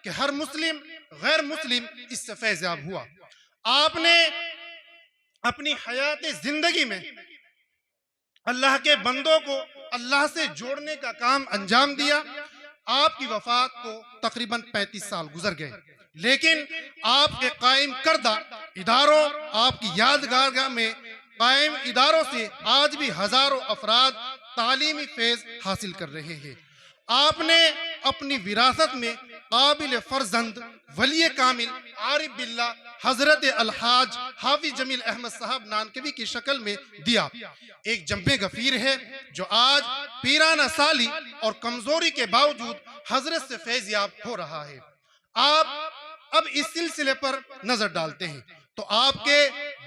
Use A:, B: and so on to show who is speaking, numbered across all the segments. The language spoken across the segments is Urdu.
A: کہ ہر مسلم غیر مسلم اس سے فیضیاب ہوا۔ آپ نے اپنی حیات زندگی میں اللہ کے بندوں کو اللہ سے جوڑنے کا کام انجام دیا۔ آپ کی وفات کو تقریباً 35 سال گزر گئے، لیکن آپ کے قائم کردہ اداروں، آپ کی یادگارگاہ میں قائم اداروں سے آج بھی ہزاروں افراد تعلیمی فیض حاصل کر رہے ہیں۔ آپ نے اپنی وراثت میں قابل فرزند ولی کامل عارف باللہ حضرت الحاج حافظ جمیل احمد صاحب نانکوی کی شکل میں دیا۔ ایک جنبے غفیر ہے جو آج پیرانہ سالی اور کمزوری کے باوجود حضرت سے فیضیاب ہو رہا ہے۔ آپ اب اس سلسلے پر نظر ڈالتے ہیں تو آپ کے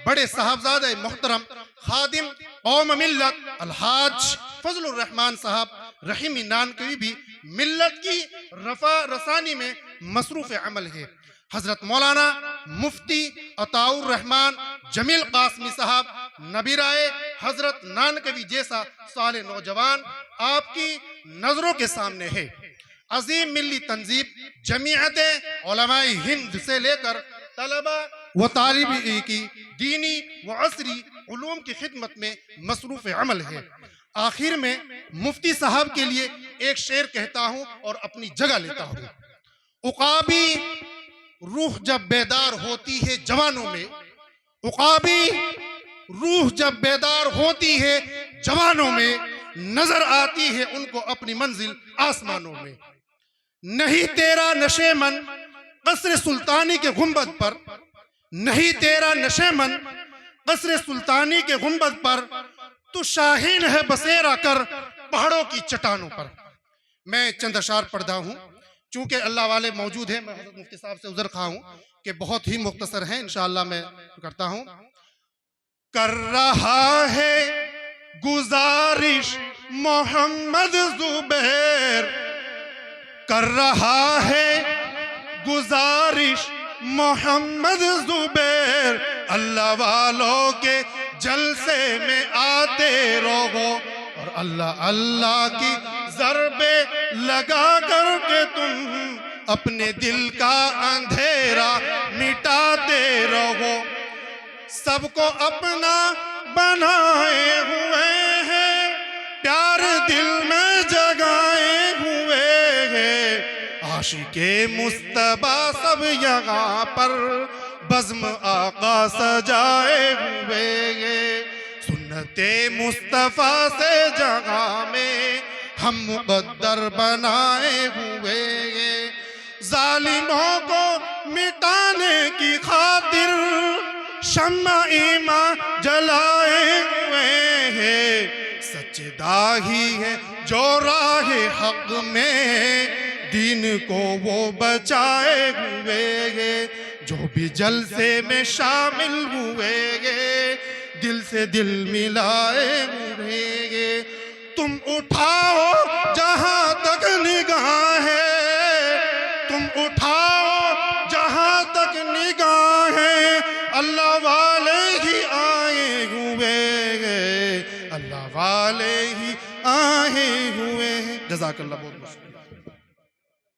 A: بڑے صاحبزادہ محترم خادم قوم ملت الحاج فضل الرحمان صاحب رحیمی نانکوی بھی ملت کی رفع رسانی میں مصروف عمل ہے۔ حضرت مولانا مفتی عطاء الرحمان جمیل قاسمی صاحب نبیرائے حضرت نانکوی جیسا صالح نوجوان آپ کی نظروں کے سامنے ہے۔ عظیم ملی تنظیم جمعیت علماء ہند سے لے کر طلبہ و طالبی کی دینی و عصری علوم کی خدمت میں مصروف عمل ہے۔ آخر میں مفتی صاحب کے لیے ایک شعر کہتا ہوں اور اپنی جگہ لیتا ہوں۔ عقابی روح جب بیدار ہوتی ہے جوانوں میں، عقابی روح جب بیدار ہوتی ہے جوانوں میں، نظر آتی ہے ان کو اپنی منزل آسمانوں میں۔ نہیں تیرا نشے من قصر سلطانی کے گنبد پر، نہیں تیرا نشے من قصر سلطانی کے گنبد پر، تو شاہین ہے بسیرا کر پہاڑوں کی چٹانوں پر۔ میں چند اشعار پڑھتا ہوں، چونکہ اللہ والے موجود ہیں، میں حضرت مفتی صاحب سے عذر خواہ ہوں کہ بہت ہی مختصر ہیں، انشاءاللہ میں کرتا ہوں۔ کر رہا ہے گزارش محمد زبیر، کر رہا ہے گزارش محمد زبیر، اللہ والوں کے جلسے میں آتے رہو اور اللہ اللہ کی ضربیں لگا کر کے تم اپنے دل کا اندھیرا مٹاتے رہو۔ سب کو اپنا بنائے ہوئے ہیں، پیار دل میں جگائے ہوئے ہیں، عاشق مصطفیٰ سب یہاں پر بزم آقا سجائے ہوئے ہیں، سنت مصطفیٰ سے جگہ میں ہم مقدر بنائے ہوئے ہیں، ظالموں کو مٹانے کی خاطر شمع ایمان جلائے ہوئے ہیں، سچ داہی ہے جو راہ حق میں دین کو وہ بچائے ہوئے ہیں، جو بھی جلسے میں شامل ہوئے ہیں دل سے دل ملائے ہوئے ہیں۔ تم اٹھاؤ جہاں تک نگاہ ہے، تم اٹھاؤ جہاں تک نگاہ ہے، اللہ والے ہی آئے ہوئے ہیں، اللہ والے ہی آئے ہوئے ہیں۔ جزاک اللہ، بہت بہت